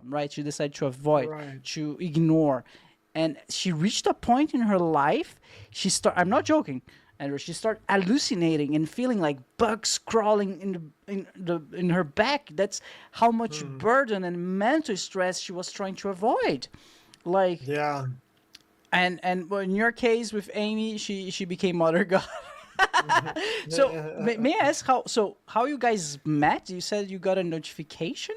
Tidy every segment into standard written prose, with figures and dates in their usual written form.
from, right? She decided to avoid, Right. to ignore. And she reached a point in her life, I'm not joking, and she started hallucinating and feeling like bugs crawling in her back. That's how much Hmm. burden and mental stress she was trying to avoid. Like, Yeah. and well, in your case with Amy, she became mother god. So may I ask how you guys met? You said you got a notification.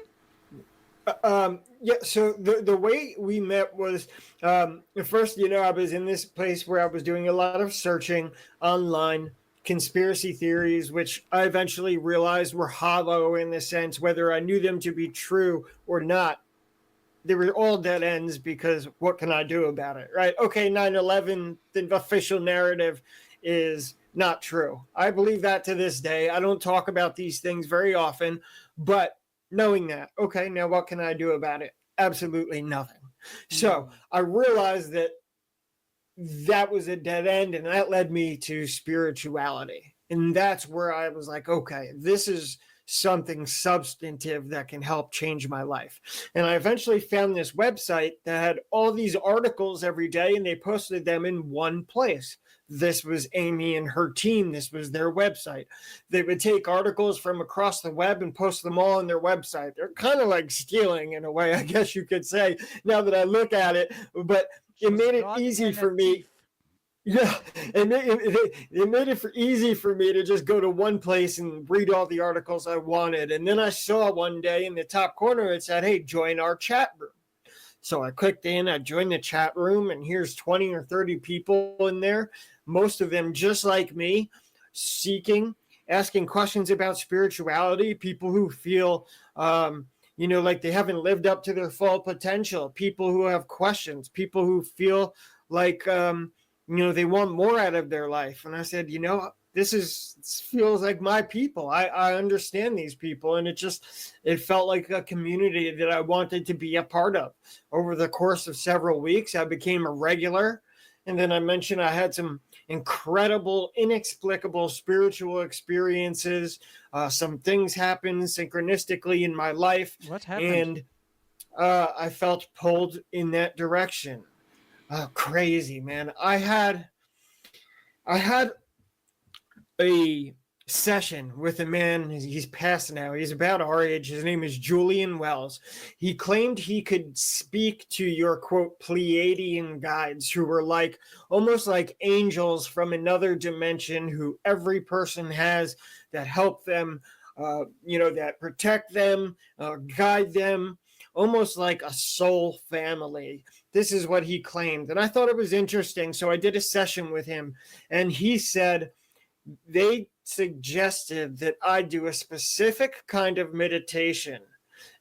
Yeah, so the way we met was, at first, I was in this place where I was doing a lot of searching online, conspiracy theories, which I eventually realized were hollow in the sense whether I knew them to be true or not. They were all dead ends because what can I do about it, right? Okay, 9/11, the official narrative is not true. I believe that to this day. I don't talk about these things very often, but knowing that, okay, now what can I do about it? Absolutely nothing. So I realized that that was a dead end, and that led me to spirituality. And that's where I was like, okay, this is something substantive that can help change my life. And I eventually found this website that had all these articles every day, and they posted them in one place. This was Amy and her team. This was their website. They would take articles from across the web and post them all on their website. They're kind of like stealing in a way, I guess you could say, now that I look at it. But She it was made it God easy and a for me. thief. Yeah, it made it easy for me to just go to one place and read all the articles I wanted. And then I saw one day in the top corner it said, "Hey, join our chat room." So I clicked in, I joined the chat room, and here's 20 or 30 people in there, most of them just like me, seeking, asking questions about spirituality, people who feel, like they haven't lived up to their full potential, people who have questions, people who feel like, they want more out of their life. And I said, this feels like my people. I understand these people, and it felt like a community that I wanted to be a part of. Over the course of several weeks, I became a regular. And then I mentioned I had some incredible, inexplicable spiritual experiences. Some things happened synchronistically in my life, What happened? and I felt pulled in that direction. Crazy, man. I had a session with a man. He's passed now. He's about our age. His name is Julian Wells. He claimed he could speak to your quote Pleiadian guides, who were like almost like angels from another dimension, who every person has, that help them, that protect them, guide them, almost like a soul family. This is what he claimed. And I thought it was interesting. So I did a session with him, and he said they suggested that I do a specific kind of meditation.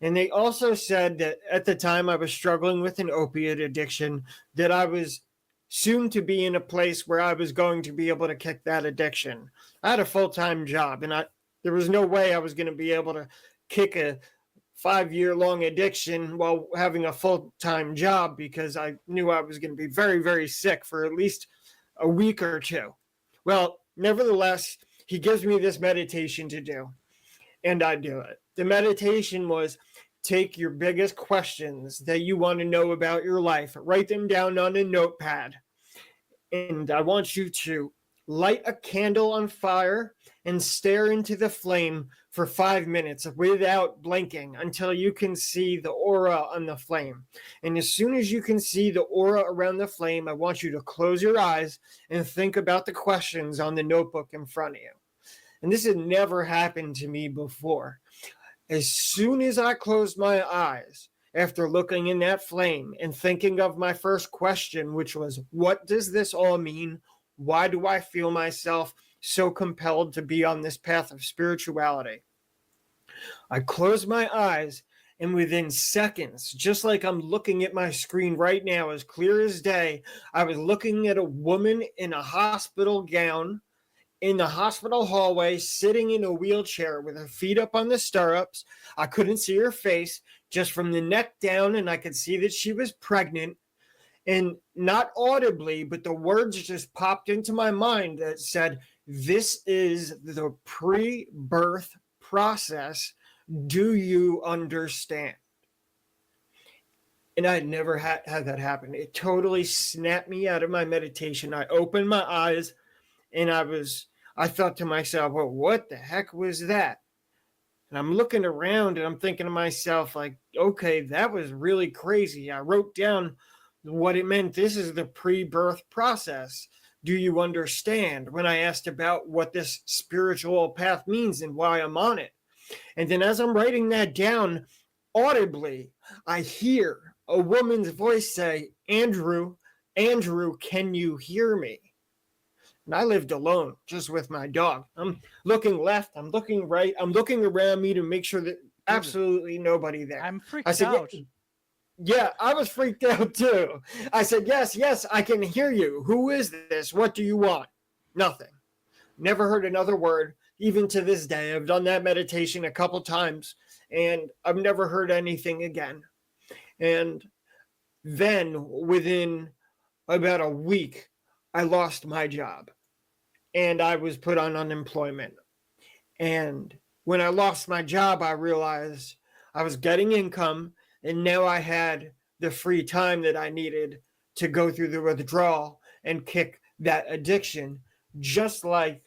And they also said that at the time I was struggling with an opiate addiction, that I was soon to be in a place where I was going to be able to kick that addiction. I had a full-time job, and there was no way I was going to be able to kick a 5-year long addiction while having a full-time job, because I knew I was going to be very, very sick for at least a week or two. Well, nevertheless, he gives me this meditation to do, and I do it. The meditation was, take your biggest questions that you want to know about your life, write them down on a notepad, and I want you to light a candle on fire and stare into the flame for 5 minutes without blinking until you can see the aura on the flame. And as soon as you can see the aura around the flame, I want you to close your eyes and think about the questions on the notebook in front of you. And this had never happened to me before. As soon as I closed my eyes, after looking in that flame and thinking of my first question, which was, what does this all mean? Why do I feel myself so compelled to be on this path of spirituality? I closed my eyes, and within seconds, just like I'm looking at my screen right now, as clear as day, I was looking at a woman in a hospital gown in the hospital hallway, sitting in a wheelchair with her feet up on the stirrups. I couldn't see her face, just from the neck down, and I could see that she was pregnant. And not audibly, but the words just popped into my mind that said, this is the pre-birth process. Do you understand? And I had never had that happen. It totally snapped me out of my meditation. I opened my eyes and I thought to myself, well, what the heck was that? And I'm looking around and I'm thinking to myself, like, okay, that was really crazy. I wrote down what it meant. This is the pre-birth process. Do you understand? When I asked about what this spiritual path means and why I'm on it. And then as I'm writing that down, audibly, I hear a woman's voice say, Andrew, Andrew, can you hear me? And I lived alone, just with my dog. I'm looking left, I'm looking right, I'm looking around me to make sure that Dude, absolutely nobody there. I'm I freaked said, out. yeah, I was freaked out too. I said, yes, yes, I can hear you. Who is this? What do you want? Nothing. Never heard another word. Even to this day, I've done that meditation a couple times and I've never heard anything again. And then within about a week, I lost my job and I was put on unemployment. And when I lost my job, I realized I was getting income and now I had the free time that I needed to go through the withdrawal and kick that addiction, just like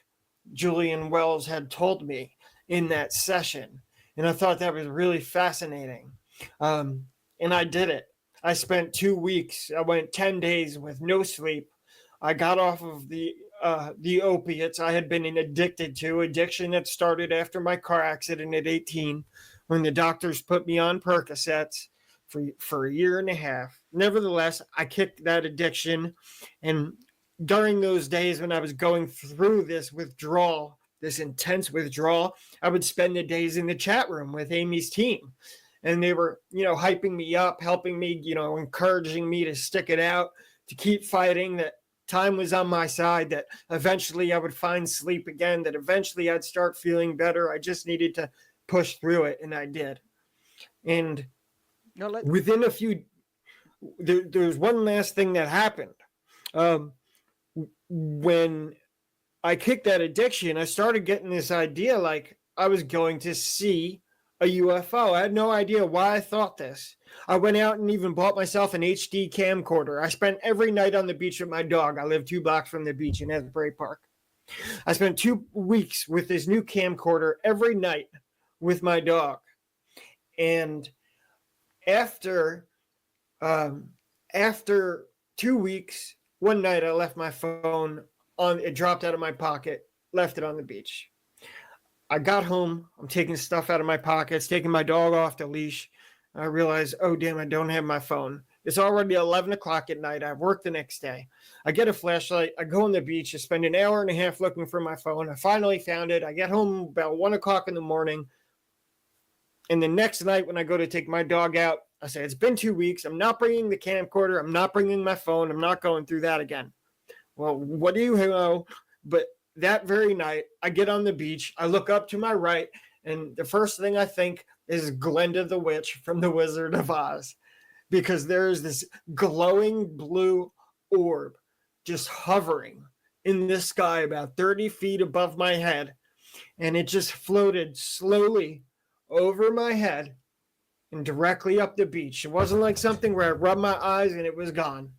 Julian Wells had told me in that session. And I thought that was really fascinating. Um, and I did it. I spent 2 weeks, I went 10 days with no sleep. I got off of the opiates I had been addicted to, addiction that started after my car accident at 18 when the doctors put me on Percocets for a year and a half. Nevertheless, I kicked that addiction. And during those days when I was going through this withdrawal, this intense withdrawal, I would spend the days in the chat room with Amy's team. And they were, hyping me up, helping me, encouraging me to stick it out, to keep fighting, that time was on my side, that eventually I would find sleep again, that eventually I'd start feeling better. I just needed to push through it, and I did. And No, within a few, there's one last thing that happened. When I kicked that addiction, I started getting this idea like I was going to see a UFO. I had no idea why I thought this. I went out and even bought myself an HD camcorder. I spent every night on the beach with my dog. I live 2 blocks from the beach in Asbury Park. I spent 2 weeks with this new camcorder every night with my dog. And after after 2 weeks, one night I left my phone on. It dropped out of my pocket, left it on the beach. I got home. I'm taking stuff out of my pockets, taking my dog off the leash. I realize, oh, damn, I don't have my phone. It's already 11 o'clock at night. I have work the next day. I get a flashlight. I go on the beach. I spend an hour and a half looking for my phone. I finally found it. I get home about 1 o'clock in the morning. And the next night when I go to take my dog out, I say, it's been 2 weeks. I'm not bringing the camcorder. I'm not bringing my phone. I'm not going through that again. Well, what do you know? But that very night, I get on the beach. I look up to my right, and the first thing I think is Glenda the Witch from The Wizard of Oz, because there's this glowing blue orb just hovering in the sky about 30 feet above my head, and it just floated slowly over my head and directly up the beach. It wasn't like something where I rubbed my eyes and it was gone.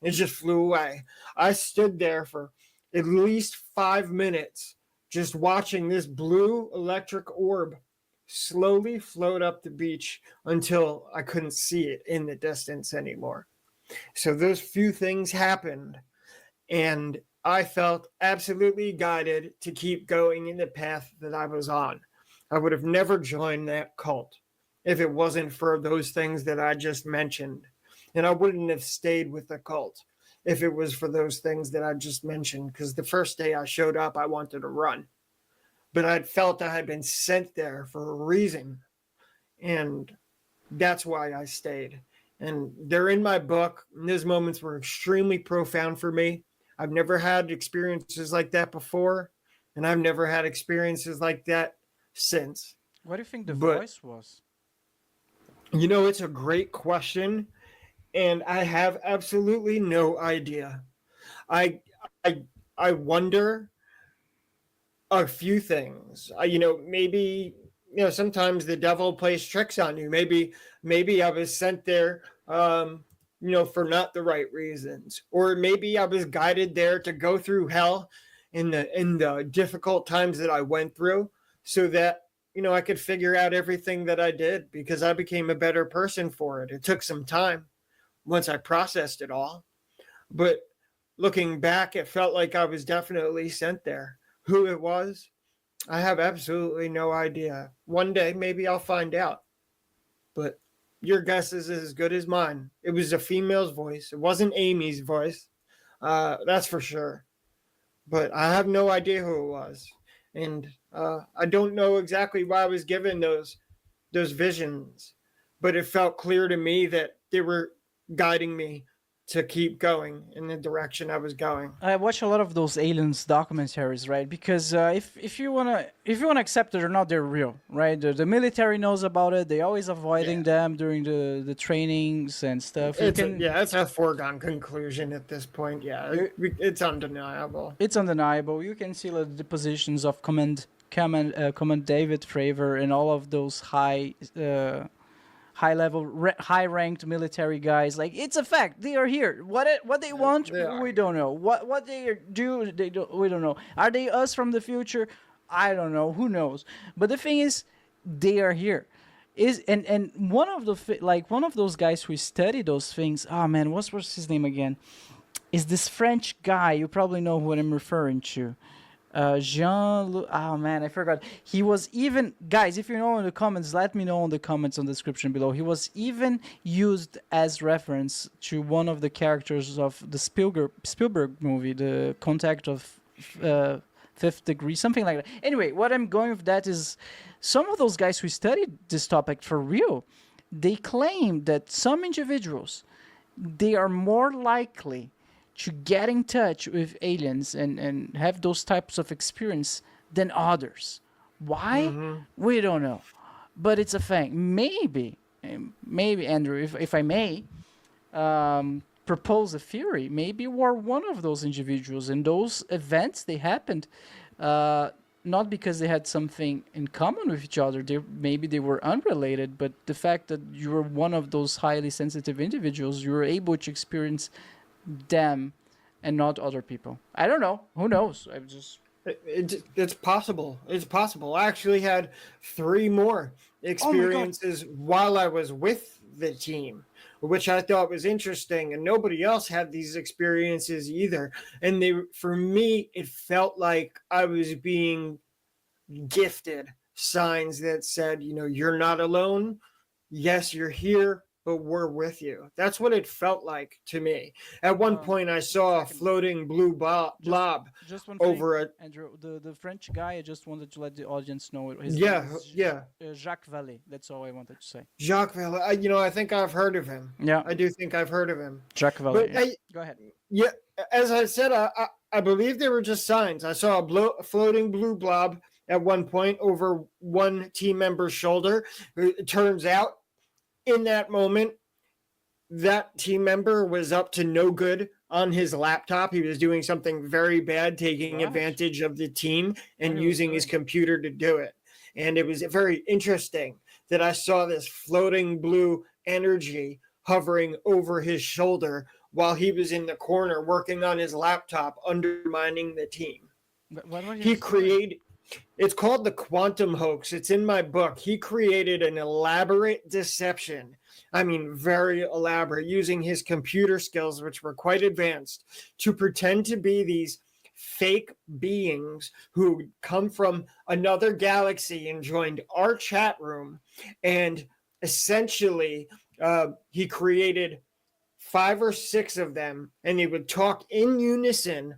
It just flew away. I stood there for at least 5 minutes just watching this blue electric orb slowly float up the beach until I couldn't see it in the distance anymore. So those few things happened, and I felt absolutely guided to keep going in the path that I was on. I would have never joined that cult if it wasn't for those things that I just mentioned. And I wouldn't have stayed with the cult if it was for those things that I just mentioned, because the first day I showed up, I wanted to run. But I felt I had been sent there for a reason. And that's why I stayed. And they're in my book. And those moments were extremely profound for me. I've never had experiences like that before. And I've never had experiences like that since. What do you think the But, voice was? it's a great question. And I have absolutely no idea. I I I wonder a few things. Maybe sometimes the devil plays tricks on you. Maybe I was sent there for not the right reasons, or maybe I was guided there to go through hell in the difficult times that I went through, so that I could figure out everything that I did, because I became a better person for it. It took some time once I processed it all, but looking back, it felt like I was definitely sent there. Who it was, I have absolutely no idea. One day, maybe I'll find out. But your guess is as good as mine. It was a female's voice. It wasn't Amy's voice. That's for sure. But I have no idea who it was, and I don't know exactly why I was given those visions. But it felt clear to me that they were guiding me to keep going in the direction I was going. I watch a lot of those aliens documentaries, right? Because if you wanna accept it or not, they're real, right? The military knows about it. They always avoiding them during the trainings and stuff. It's a foregone conclusion at this point. Yeah, You- it's undeniable. it's undeniable. You can see like, the positions of Command David Fravor and all of those high level, high ranked military guys. Like it's a fact. They are here. What they want, They are. we don't know. What they do, we don't know. Are they us from the future? I don't know. Who knows? But the thing is, they are here. And one of one of those guys who study those things. Oh man, what's his name again? Is this French guy? You probably know what I'm referring to. Oh man, I forgot. He was even, guys, if you know in the comments, let me know in the comments on the description below. He was even used as reference to one of the characters of the Spielberg movie, The Contact of Fifth Degree, something like that. Anyway, what I'm going with that is some of those guys who studied this topic for real, they claim that some individuals, they are more likely to get in touch with aliens and have those types of experience than others. Why? We don't know. But it's a thing. Maybe Andrew, if I may propose a theory, maybe we're one of those individuals, and those events, they happened not because they had something in common with each other. Maybe they were unrelated, but the fact that you were one of those highly sensitive individuals, you were able to experience them and not other people. I don't know. Who knows? I'm just It's possible. It's possible. I actually had 3 more experiences while I was with the team, which I thought was interesting, and nobody else had these experiences either. And for me, it felt like I was being gifted signs that said, you're not alone. Yes, you're here, but we're with you. That's what it felt like to me. At one point, I saw a floating blue blob just one over thing, a. Andrew. The French guy. I just wanted to let the audience know his Yeah, name is yeah. Jacques Vallée. That's all I wanted to say. Jacques Vallée. I think I've heard of him. Yeah, I do think I've heard of him. Jacques Vallée. But Yeah. Go ahead. yeah, as I said, I believe they were just signs. I saw a floating blue blob at one point over one team member's shoulder. It turns out in that moment, that team member was up to no good on his laptop. He was doing something very bad, taking advantage of the team and using his computer to do it. And it was very interesting that I saw this floating blue energy hovering over his shoulder while he was in the corner working on his laptop, undermining the team. He created. It's called the quantum hoax. It's in my book. He created an elaborate deception. I mean, very elaborate, using his computer skills, which were quite advanced, to pretend to be these fake beings who come from another galaxy and joined our chat room. And essentially, he created 5 or 6 of them, and they would talk in unison